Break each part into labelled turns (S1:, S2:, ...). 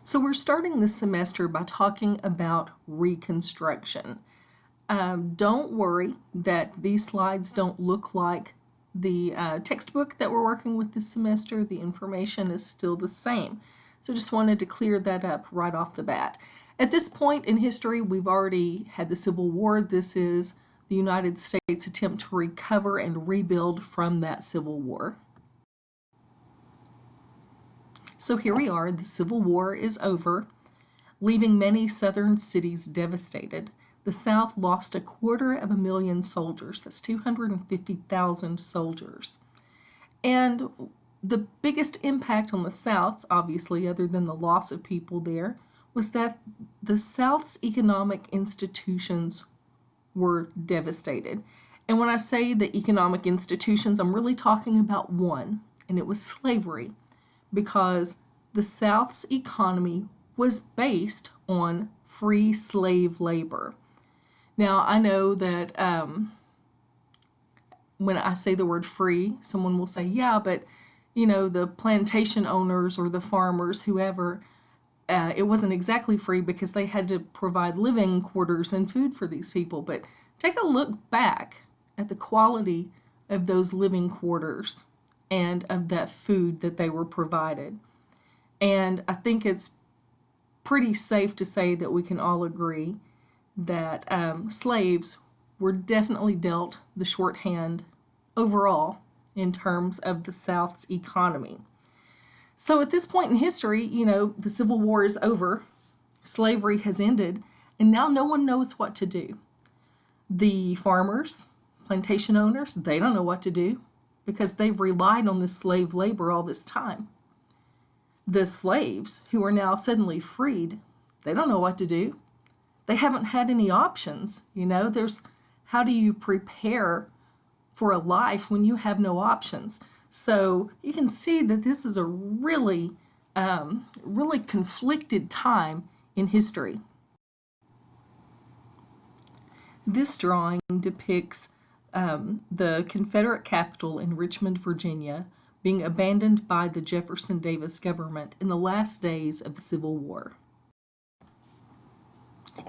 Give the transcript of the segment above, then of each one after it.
S1: So we're starting this semester by talking about Reconstruction. Don't worry that these slides don't look like the textbook that we're working with this semester. The information is still the same. So just wanted to clear that up right off the bat. At this point in history, we've already had the Civil War. This is the United States' attempt to recover and rebuild from that Civil War. So here we are, the Civil War is over, leaving many southern cities devastated. The South lost 250,000 soldiers. That's 250,000 soldiers. And the biggest impact on the South, obviously, other than the loss of people there, was that the South's economic institutions were devastated. And when I say the economic institutions, I'm really talking about one, and it was slavery, because the South's economy was based on free slave labor. Now, I know that when I say the word free, someone will say, yeah, but the plantation owners or the farmers, whoever, it wasn't exactly free because they had to provide living quarters and food for these people. But take a look back at the quality of those living quarters and of that food that they were provided. And I think it's pretty safe to say that we can all agree that slaves were definitely dealt the shorthand overall in terms of the South's economy. So at this point in history, the Civil War is over, slavery has ended, and now no one knows what to do. The farmers, plantation owners, they don't know what to do because they've relied on this slave labor all this time. The slaves, who are now suddenly freed, they don't know what to do. They haven't had any options. There's how do you prepare for a life when you have no options? So you can see that this is a really conflicted time in history. This drawing depicts the Confederate capital in Richmond, Virginia, being abandoned by the Jefferson Davis government in the last days of the Civil War.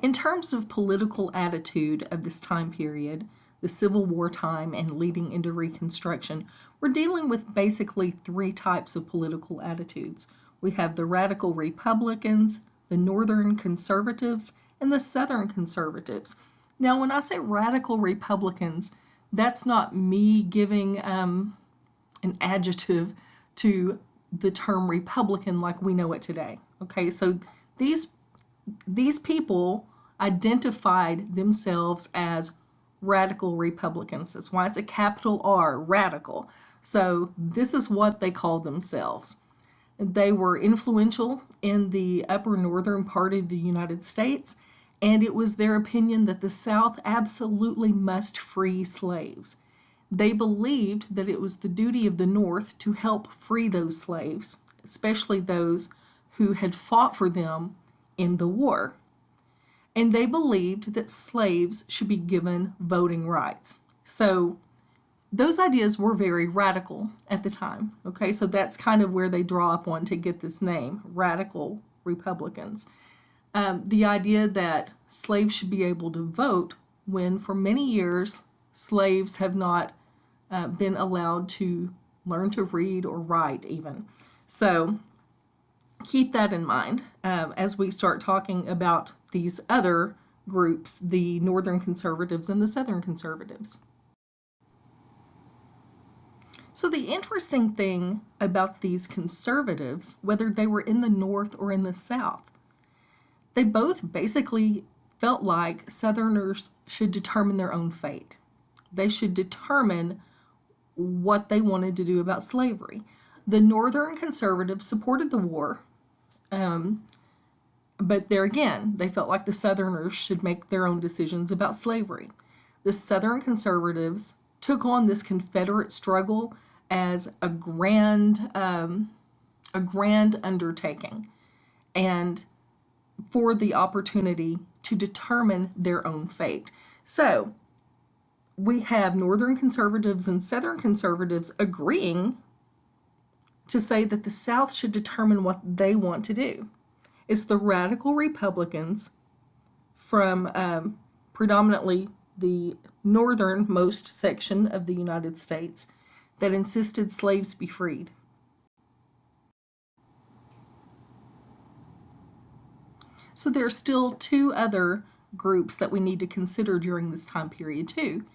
S1: In terms of political attitude of this time period, the Civil War time and leading into Reconstruction, we're dealing with basically three types of political attitudes. We have the radical Republicans, the Northern Conservatives, and the Southern Conservatives. Now, when I say radical Republicans, that's not me giving an adjective to the term Republican like we know it today. Okay, so these people identified themselves as radical Republicans. That's why it's a capital R, radical. So this is what they called themselves. They were influential in the upper northern part of the United States, and it was their opinion that the South absolutely must free slaves. They believed that it was the duty of the North to help free those slaves, especially those who had fought for them in the war. And they believed that slaves should be given voting rights. So those ideas were very radical at the time. Okay, so that's kind of where they draw up on to get this name, radical Republicans. The idea that slaves should be able to vote when for many years slaves have not been allowed to learn to read or write even. So keep that in mind as we start talking about these other groups, the Northern Conservatives and the Southern Conservatives. So the interesting thing about these conservatives, whether they were in the North or in the South, they both basically felt like Southerners should determine their own fate. They should determine what they wanted to do about slavery. The Northern Conservatives supported the war, but there again, they felt like the Southerners should make their own decisions about slavery. The Southern Conservatives took on this Confederate struggle as a grand undertaking, and for the opportunity to determine their own fate. So we have Northern Conservatives and Southern Conservatives agreeing to say that the South should determine what they want to do. It's the radical Republicans from predominantly the northernmost section of the United States that insisted slaves be freed. So there are still two other groups that we need to consider during this time period too.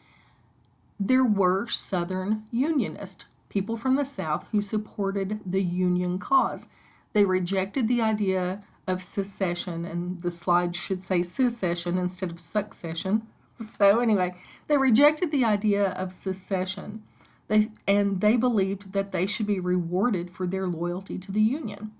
S1: There were Southern Unionists, people from the South who supported the Union cause. They rejected the idea of secession, and the slide should say secession instead of succession. So anyway, they rejected the idea of secession, they believed that they should be rewarded for their loyalty to the Union.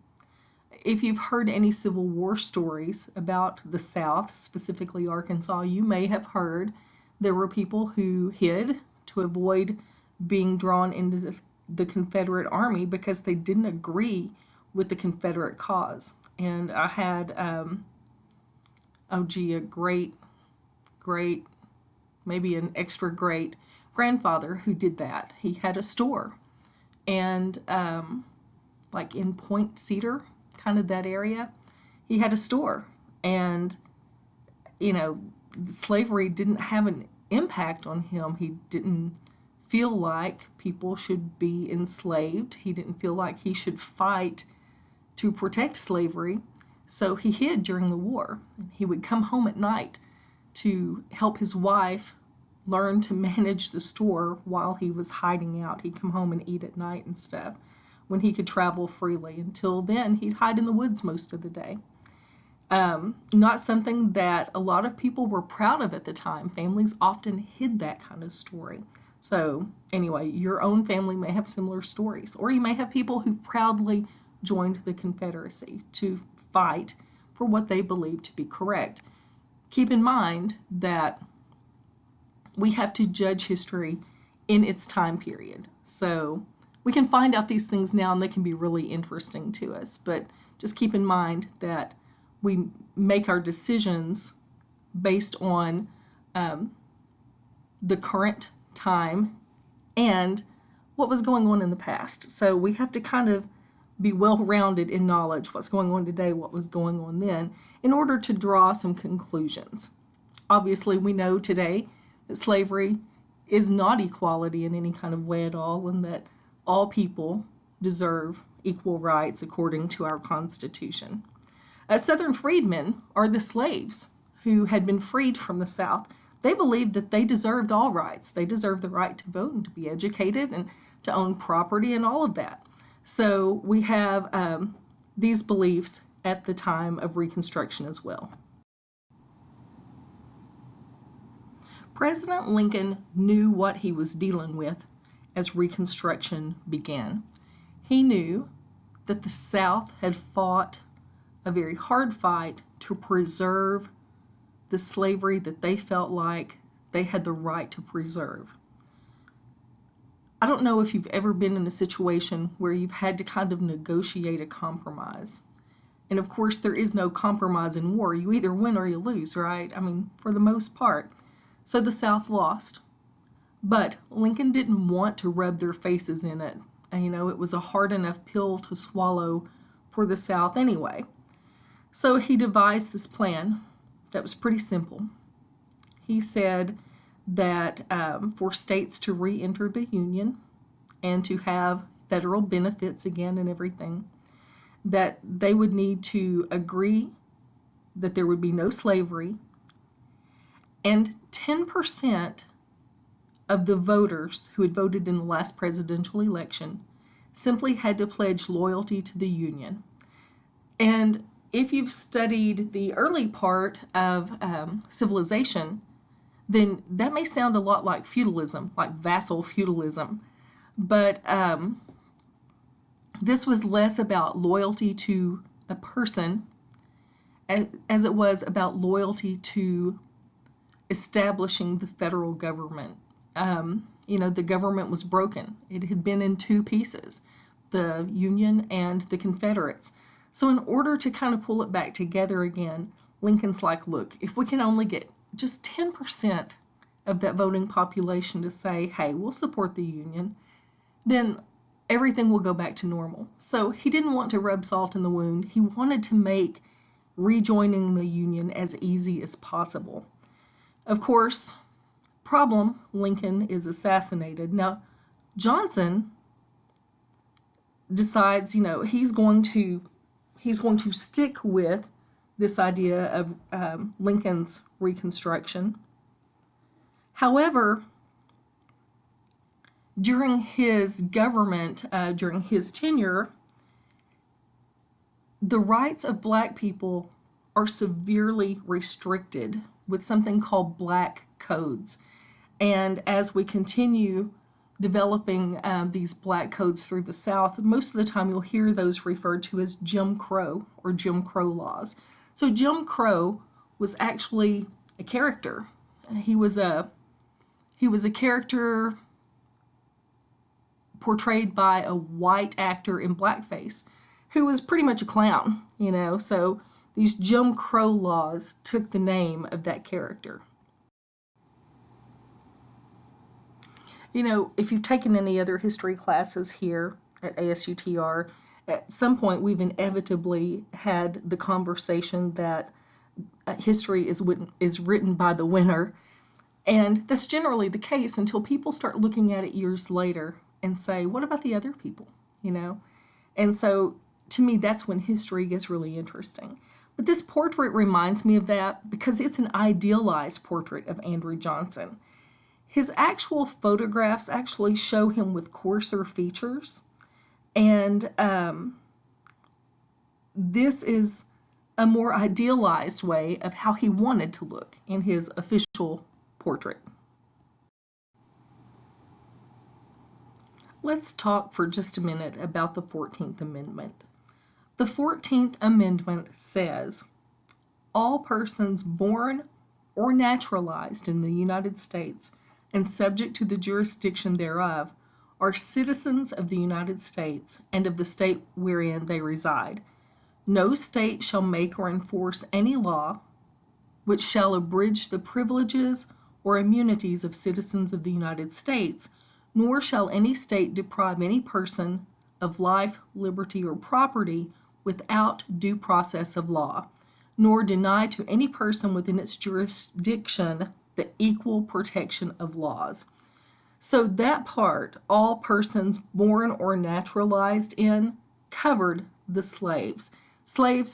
S1: If you've heard any Civil War stories about the South, specifically Arkansas, you may have heard there were people who hid to avoid being drawn into the Confederate Army because they didn't agree with the Confederate cause. And I had, a great, maybe an extra great grandfather who did that. He had a store, and like in Point Cedar, kind of that area, he had a store. And, slavery didn't have an impact on him. He didn't feel like people should be enslaved. He didn't feel like he should fight to protect slavery. So he hid during the war. He would come home at night to help his wife learn to manage the store while he was hiding out. He'd come home and eat at night and stuff when he could travel freely. Until then, he'd hide in the woods most of the day. Not something that a lot of people were proud of at the time. Families often hid that kind of story. So anyway, your own family may have similar stories, or you may have people who proudly joined the Confederacy to fight for what they believed to be correct. Keep in mind that we have to judge history in its time period. So we can find out these things now and they can be really interesting to us, but just keep in mind that we make our decisions based on the current time and what was going on in the past. So we have to kind of be well-rounded in knowledge, what's going on today, what was going on then, in order to draw some conclusions. Obviously, we know today that slavery is not equality in any kind of way at all, and that all people deserve equal rights according to our Constitution. Southern freedmen are the slaves who had been freed from the South. They believed that they deserved all rights. They deserved the right to vote and to be educated and to own property and all of that. So we have these beliefs at the time of Reconstruction as well. President Lincoln knew what he was dealing with as Reconstruction began. He knew that the South had fought a very hard fight to preserve the slavery that they felt like they had the right to preserve. I don't know if you've ever been in a situation where you've had to kind of negotiate a compromise. And of course, there is no compromise in war. You either win or you lose, right? I mean, for the most part. So the South lost. But Lincoln didn't want to rub their faces in it. And, it was a hard enough pill to swallow for the South anyway. So he devised this plan that was pretty simple. He said that for states to re-enter the Union and to have federal benefits again and everything, that they would need to agree that there would be no slavery, and 10% of the voters who had voted in the last presidential election simply had to pledge loyalty to the Union. And if you've studied the early part of civilization, then that may sound a lot like feudalism, like vassal feudalism. But this was less about loyalty to a person as it was about loyalty to establishing the federal government. The government was broken. It had been in two pieces, the Union and the Confederates. So in order to kind of pull it back together again, Lincoln's like, look, if we can only get just 10% of that voting population to say, hey, we'll support the Union, then everything will go back to normal. So he didn't want to rub salt in the wound. He wanted to make rejoining the Union as easy as possible. Of course, problem, Lincoln is assassinated. Now, Johnson decides, he's going to stick with this idea of Lincoln's Reconstruction. However, during his government, during his tenure, the rights of Black people are severely restricted with something called Black codes. And as we continue developing these Black codes through the South, most of the time you'll hear those referred to as Jim Crow or Jim Crow laws. So Jim Crow was actually a character. He was a character portrayed by a white actor in blackface who was pretty much a clown, So these Jim Crow laws took the name of that character. If you've taken any other history classes here at ASUTR, at some point we've inevitably had the conversation that history is written by the winner. And that's generally the case until people start looking at it years later and say, what about the other people? And so to me, that's when history gets really interesting. But this portrait reminds me of that because it's an idealized portrait of Andrew Johnson. His actual photographs actually show him with coarser features, and this is a more idealized way of how he wanted to look in his official portrait. Let's talk for just a minute about the 14th Amendment. The 14th Amendment says, all persons born or naturalized in the United States and subject to the jurisdiction thereof are citizens of the United States and of the state wherein they reside. No state shall make or enforce any law which shall abridge the privileges or immunities of citizens of the United States, nor shall any state deprive any person of life, liberty, or property without due process of law, nor deny to any person within its jurisdiction the equal protection of laws. So that part, all persons born or naturalized in, covered the slaves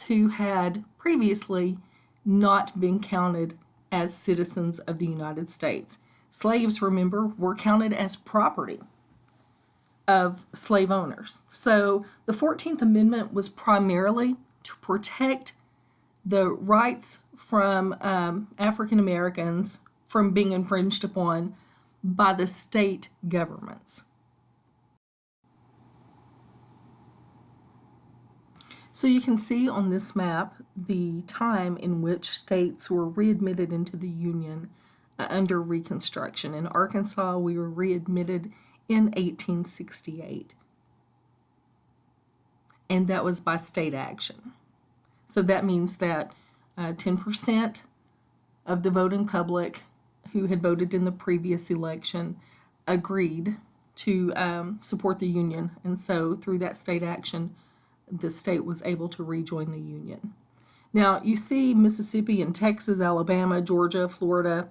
S1: who had previously not been counted as citizens of the United States. Slaves, remember, were counted as property of slave owners. So the 14th Amendment was primarily to protect the rights from African Americans from being infringed upon by the state governments. So you can see on this map the time in which states were readmitted into the Union under Reconstruction. In Arkansas, we were readmitted in 1868, and that was by state action. So that means that 10% of the voting public who had voted in the previous election agreed to support the Union, and so through that state action, the state was able to rejoin the Union. Now, you see Mississippi and Texas, Alabama, Georgia, Florida,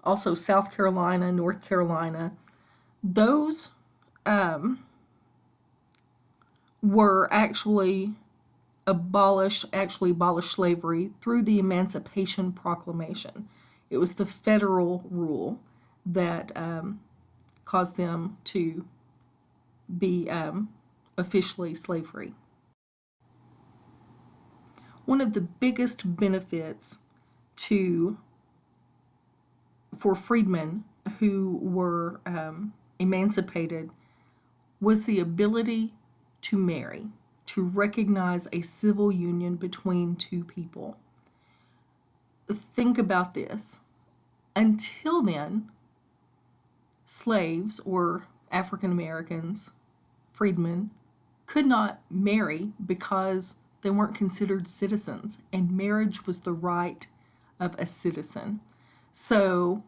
S1: also South Carolina, North Carolina. Those were actually abolished slavery through the Emancipation Proclamation. It was the federal rule that caused them to be officially slave-free. One of the biggest benefits for freedmen who were emancipated was the ability to marry, to recognize a civil union between two people. Think about this. Until then, slaves or African Americans, freedmen, could not marry because they weren't considered citizens, and marriage was the right of a citizen. So,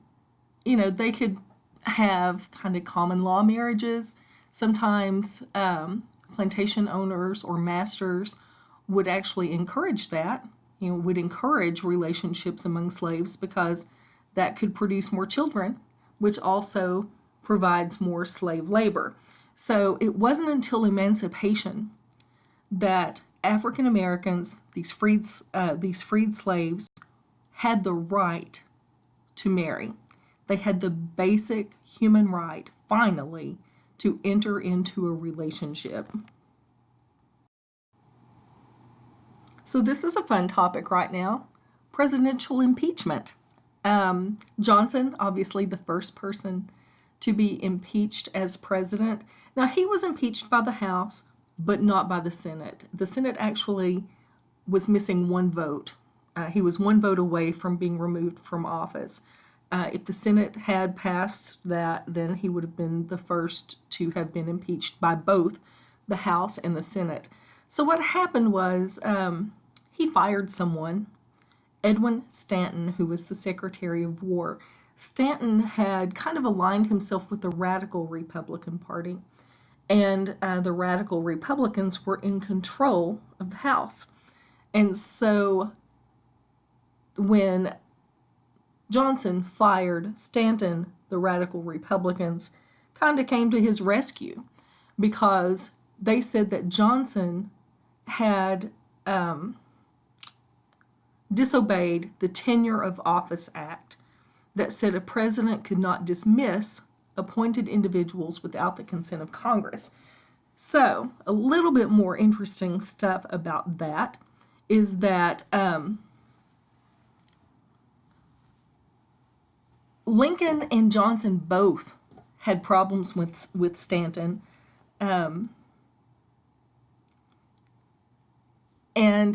S1: they could have kind of common law marriages. Sometimes plantation owners or masters would actually encourage that, would encourage relationships among slaves because that could produce more children, which also provides more slave labor. So it wasn't until emancipation that African Americans, these freed slaves, had the right to marry. They had the basic human right, finally, to enter into a relationship. So this is a fun topic right now. Presidential impeachment. Johnson, obviously the first person to be impeached as president. Now, he was impeached by the House, but not by the Senate. The Senate actually was missing one vote. He was one vote away from being removed from office. If the Senate had passed that, then he would have been the first to have been impeached by both the House and the Senate. So what happened was he fired someone, Edwin Stanton, who was the Secretary of War. Stanton had kind of aligned himself with the radical Republican Party, and the radical Republicans were in control of the House. And so when Johnson fired Stanton, the radical Republicans kind of came to his rescue because they said that Johnson had disobeyed the Tenure of Office Act that said a president could not dismiss appointed individuals without the consent of Congress. So, a little bit more interesting stuff about that is that Lincoln and Johnson both had problems with Stanton. And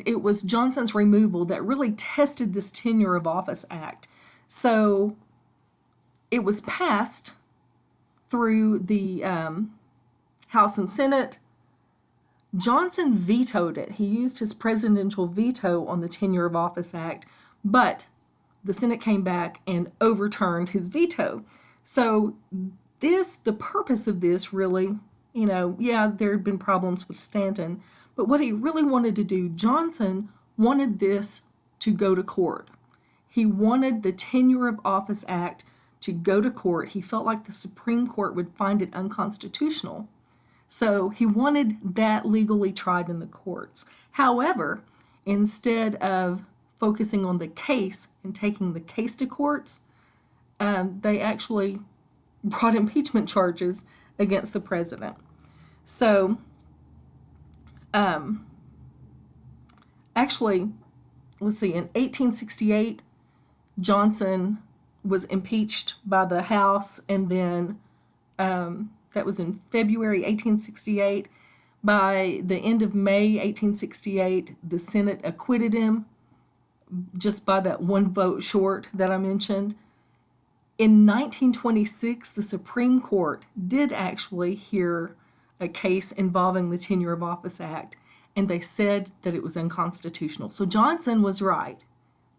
S1: it was Johnson's removal that really tested this Tenure of Office Act. So it was passed through the House and Senate. Johnson vetoed it. He used his presidential veto on the Tenure of Office Act, but the Senate came back and overturned his veto. So the purpose of this really, there had been problems with Stanton, but what he really wanted to do, Johnson wanted this to go to court. He wanted the Tenure of Office Act to go to court. He felt like the Supreme Court would find it unconstitutional. So he wanted that legally tried in the courts. However, instead of focusing on the case and taking the case to courts, they actually brought impeachment charges against the president. So, actually, let's see, in 1868, Johnson was impeached by the House, and then that was in February 1868. By the end of May 1868, the Senate acquitted him just by that one vote short that I mentioned. In 1926, the Supreme Court did actually hear a case involving the Tenure of Office Act, and they said that it was unconstitutional. So Johnson was right,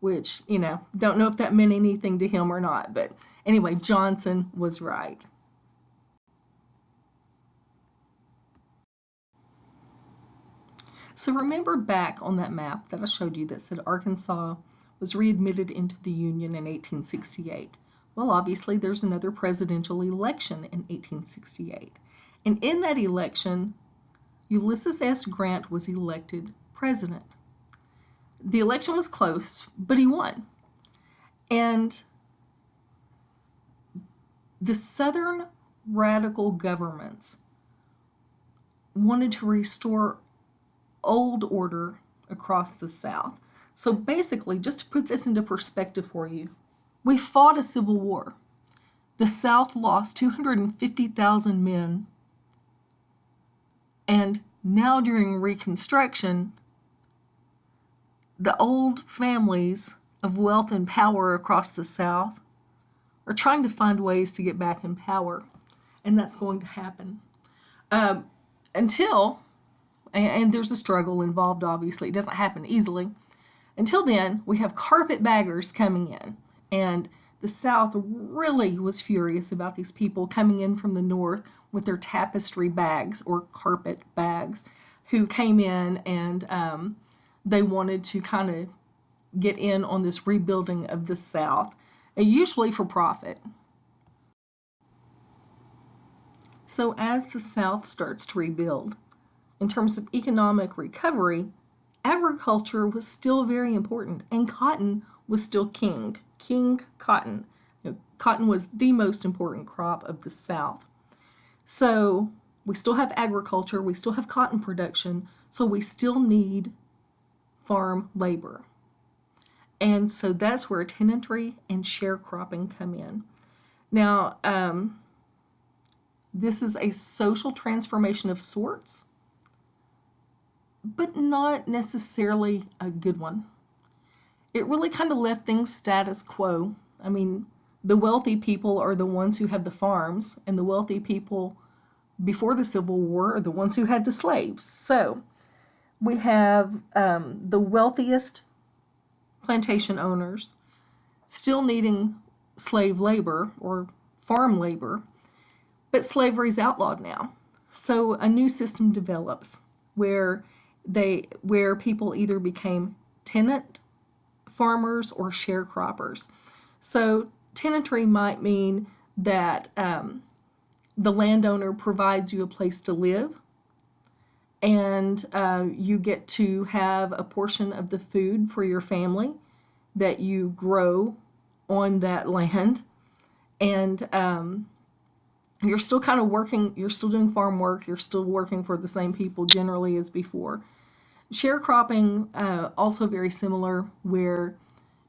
S1: which, don't know if that meant anything to him or not, but anyway, Johnson was right. So remember back on that map that I showed you that said Arkansas was readmitted into the Union in 1868. Well, obviously, there's another presidential election in 1868. And in that election, Ulysses S. Grant was elected president. The election was close, but he won. And the Southern radical governments wanted to restore old order across the South. So basically, just to put this into perspective for you, we fought a civil war. The South lost 250,000 men. And now during Reconstruction, the old families of wealth and power across the South are trying to find ways to get back in power. And that's going to happen. And there's a struggle involved, obviously. It doesn't happen easily. Until then, we have carpetbaggers coming in. And the South really was furious about these people coming in from the North with their tapestry bags or carpet bags, who came in and they wanted to kind of get in on this rebuilding of the South, usually for profit. So as the South starts to rebuild, in terms of economic recovery, agriculture was still very important, and cotton was still king. King cotton. Cotton was the most important crop of the South. So we still have agriculture, we still have cotton production, so we still need farm labor. And so that's where tenantry and sharecropping come in. Now, this is a social transformation of sorts, but not necessarily a good one. It really kind of left things status quo. I mean, the wealthy people are the ones who have the farms, and the wealthy people before the Civil War are the ones who had the slaves. So we have the wealthiest plantation owners still needing slave labor or farm labor, but slavery is outlawed now. So a new system develops where people either became tenant farmers or sharecroppers. So tenantry might mean that the landowner provides you a place to live, and you get to have a portion of the food for your family that you grow on that land, and you're still kind of working, you're still doing farm work, you're still working for the same people generally as before. Sharecropping, also very similar, where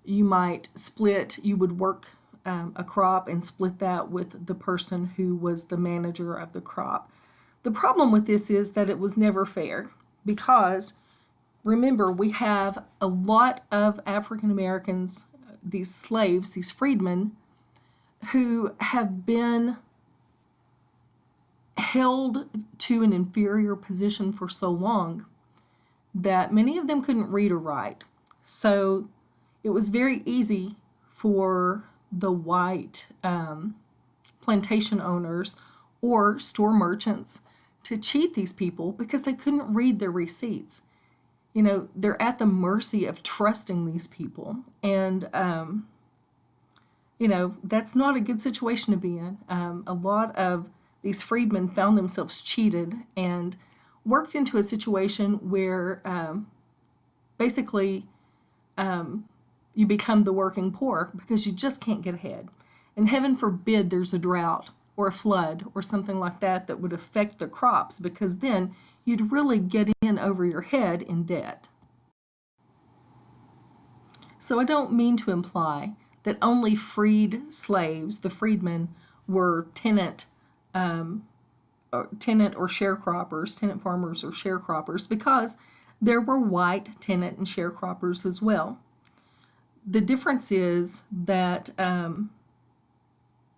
S1: you would work a crop and split that with the person who was the manager of the crop. The problem with this is that it was never fair because, remember, we have a lot of African Americans, these slaves, these freedmen, who have been held to an inferior position for so long that many of them couldn't read or write. So it was very easy for the white plantation owners or store merchants to cheat these people because they couldn't read their receipts. They're at the mercy of trusting these people. And, that's not a good situation to be in. A lot of these freedmen found themselves cheated and worked into a situation where basically you become the working poor because you just can't get ahead. And heaven forbid there's a drought or a flood or something like that that would affect the crops, because then you'd really get in over your head in debt. So I don't mean to imply that only freed slaves, the freedmen, were tenant or sharecroppers, tenant farmers or sharecroppers, because there were white tenant and sharecroppers as well. The difference is that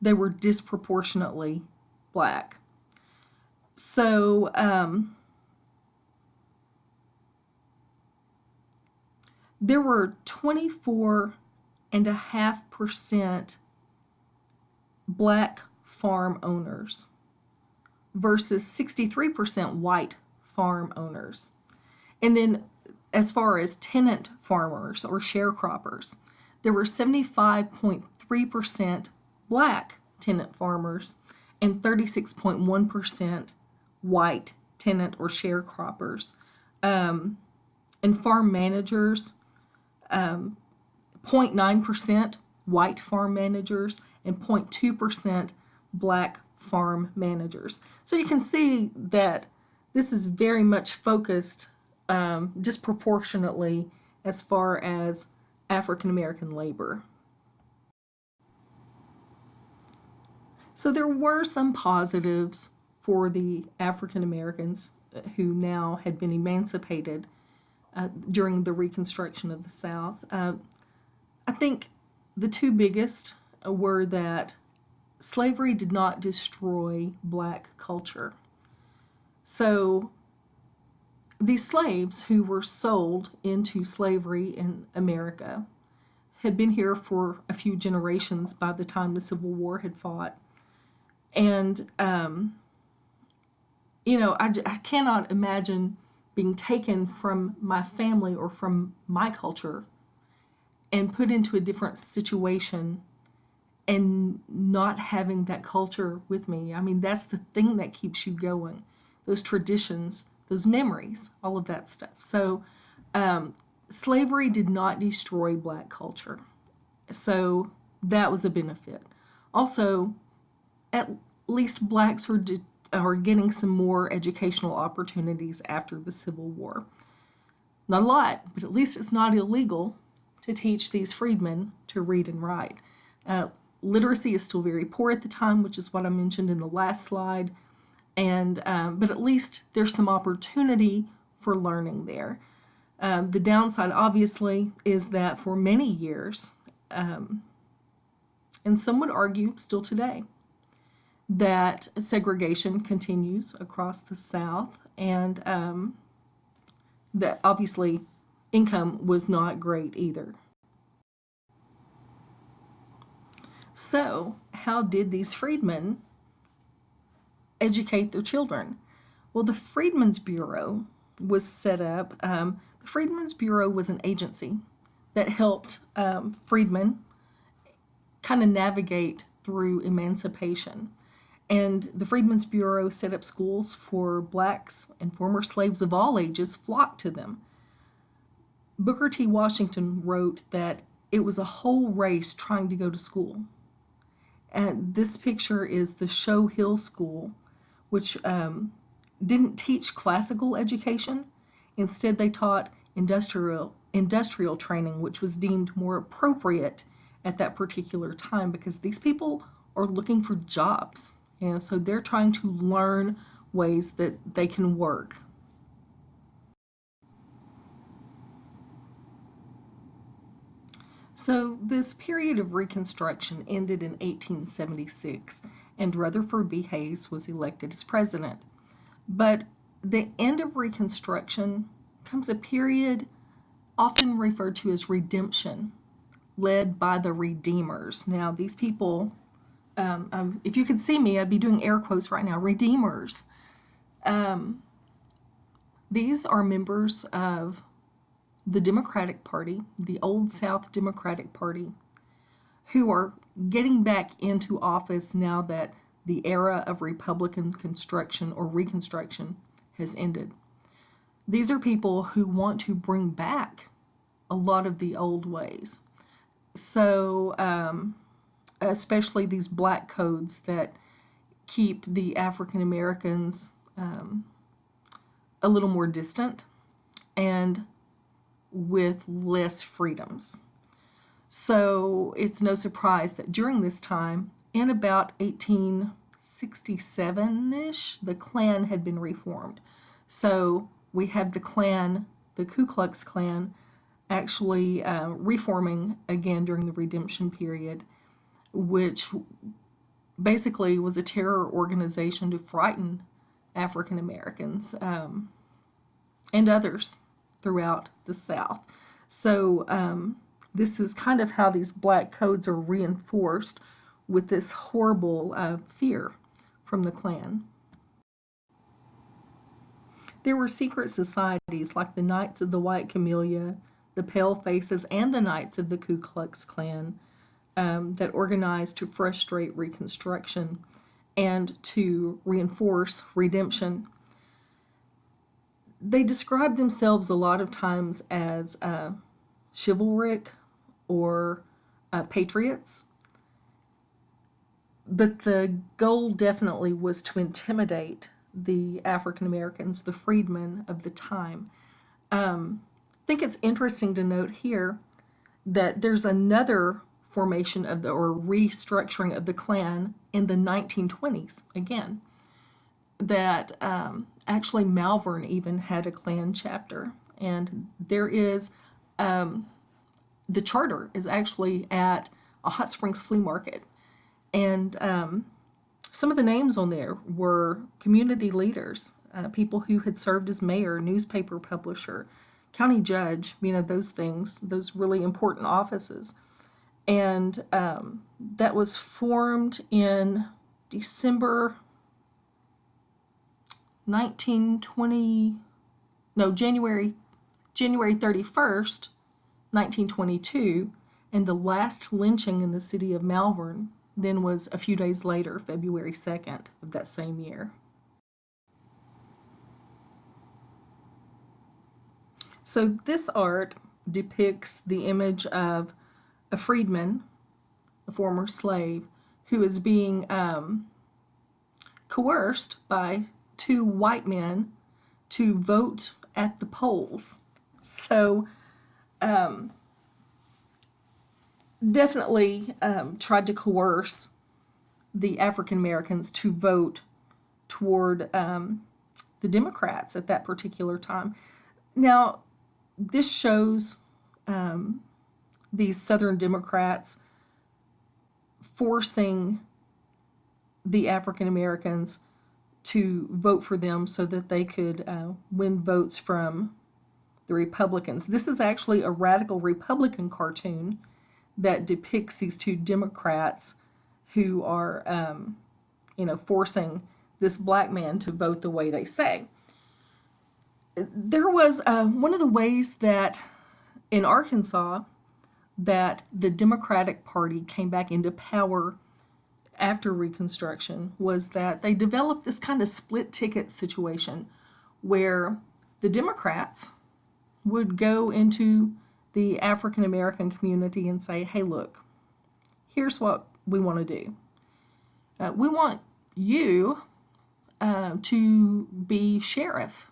S1: they were disproportionately black. So there were 24.5% black farm owners versus 63% white farm owners. And then as far as tenant farmers or sharecroppers, there were 75.3% black tenant farmers and 36.1% white tenant or sharecroppers. And farm managers, 0.9% white farm managers and 0.2% black farm managers. So you can see that this is very much focused disproportionately as far as African American labor. So there were some positives for the African Americans who now had been emancipated during the Reconstruction of the South. I think the two biggest were that slavery did not destroy black culture. So these slaves who were sold into slavery in America had been here for a few generations by the time the Civil War had fought. And, I cannot imagine being taken from my family or from my culture and put into a different situation and not having that culture with me. I mean, that's the thing that keeps you going. Those traditions, those memories, all of that stuff. So slavery did not destroy black culture. So that was a benefit. Also, at least blacks are getting some more educational opportunities after the Civil War. Not a lot, but at least it's not illegal to teach these freedmen to read and write. Literacy is still very poor at the time, which is what I mentioned in the last slide, and but at least there's some opportunity for learning there. The downside, obviously, is that for many years, and some would argue still today, that segregation continues across the South, and that obviously income was not great either. So, how did these freedmen educate their children? Well, the Freedmen's Bureau was set up. The Freedmen's Bureau was an agency that helped freedmen kind of navigate through emancipation. And the Freedmen's Bureau set up schools for blacks, and former slaves of all ages flocked to them. Booker T. Washington wrote that it was a whole race trying to go to school. And this picture is the Show Hill School, which didn't teach classical education. Instead, they taught industrial training, which was deemed more appropriate at that particular time because these people are looking for jobs. So they're trying to learn ways that they can work. So this period of Reconstruction ended in 1876, and Rutherford B. Hayes was elected as president. But the end of Reconstruction comes a period often referred to as redemption, led by the Redeemers. Now, these people, if you could see me, I'd be doing air quotes right now, Redeemers. These are members of the Democratic Party, the Old South Democratic Party, who are getting back into office now that the era of Republican construction or Reconstruction has ended. These are people who want to bring back a lot of the old ways. So, especially these black codes that keep the African Americans a little more distant and with less freedoms. So it's no surprise that during this time, in about 1867-ish, the Klan had been reformed. So we have the Klan, the Ku Klux Klan, actually reforming again during the Redemption period, which basically was a terror organization to frighten African Americans and others throughout the South. So this is kind of how these black codes are reinforced with this horrible fear from the Klan. There were secret societies like the Knights of the White Camellia, the Pale Faces, and the Knights of the Ku Klux Klan that organized to frustrate Reconstruction and to reinforce redemption. They describe themselves a lot of times as chivalric or patriots, but the goal definitely was to intimidate the African Americans, the freedmen of the time. I think it's interesting to note here that there's another formation of or restructuring of the Klan in the 1920s again, that actually Malvern even had a Klan chapter, and there is the charter is actually at a Hot Springs flea market, and some of the names on there were community leaders, people who had served as mayor, newspaper publisher, county judge, those things, those really important offices. And that was formed in December 1920, no, January 31st, 1922, and the last lynching in the city of Malvern then was a few days later, February 2nd of that same year. So this art depicts the image of a freedman, a former slave, who is being coerced by two white men to vote at the polls. So definitely tried to coerce the African Americans to vote toward the Democrats at that particular time. Now, this shows these Southern Democrats forcing the African Americans to vote for them so that they could win votes from the Republicans. This is actually a radical Republican cartoon that depicts these two Democrats who are, forcing this black man to vote the way they say. There was one of the ways that in Arkansas that the Democratic Party came back into power after Reconstruction was that they developed this kind of split ticket situation where the Democrats would go into the African American community and say, hey, look, here's what we want to do. We want you to be sheriff,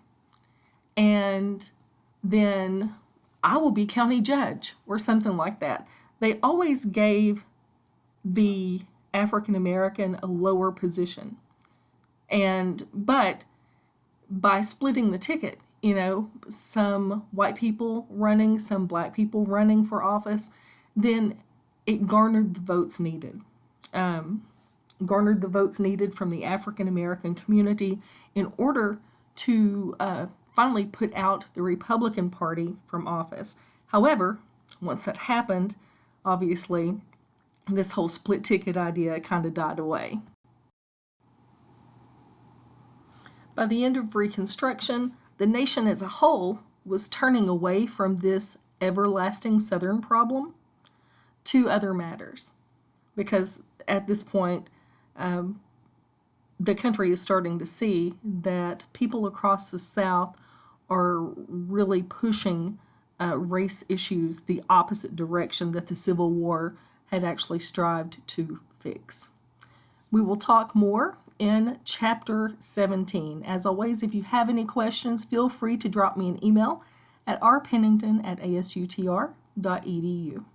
S1: and then I will be county judge or something like that. They always gave the African American a lower position. But by splitting the ticket, some white people running, some black people running for office, then it garnered the votes needed. Garnered the votes needed from the African American community in order to finally put out the Republican Party from office. However, once that happened, obviously, this whole split ticket idea kind of died away. By the end of Reconstruction, the nation as a whole was turning away from this everlasting Southern problem to other matters. Because at this point, the country is starting to see that people across the South are really pushing race issues the opposite direction that the Civil War had actually strived to fix. We will talk more in Chapter 17. As always, if you have any questions, feel free to drop me an email at rpennington@asutr.edu.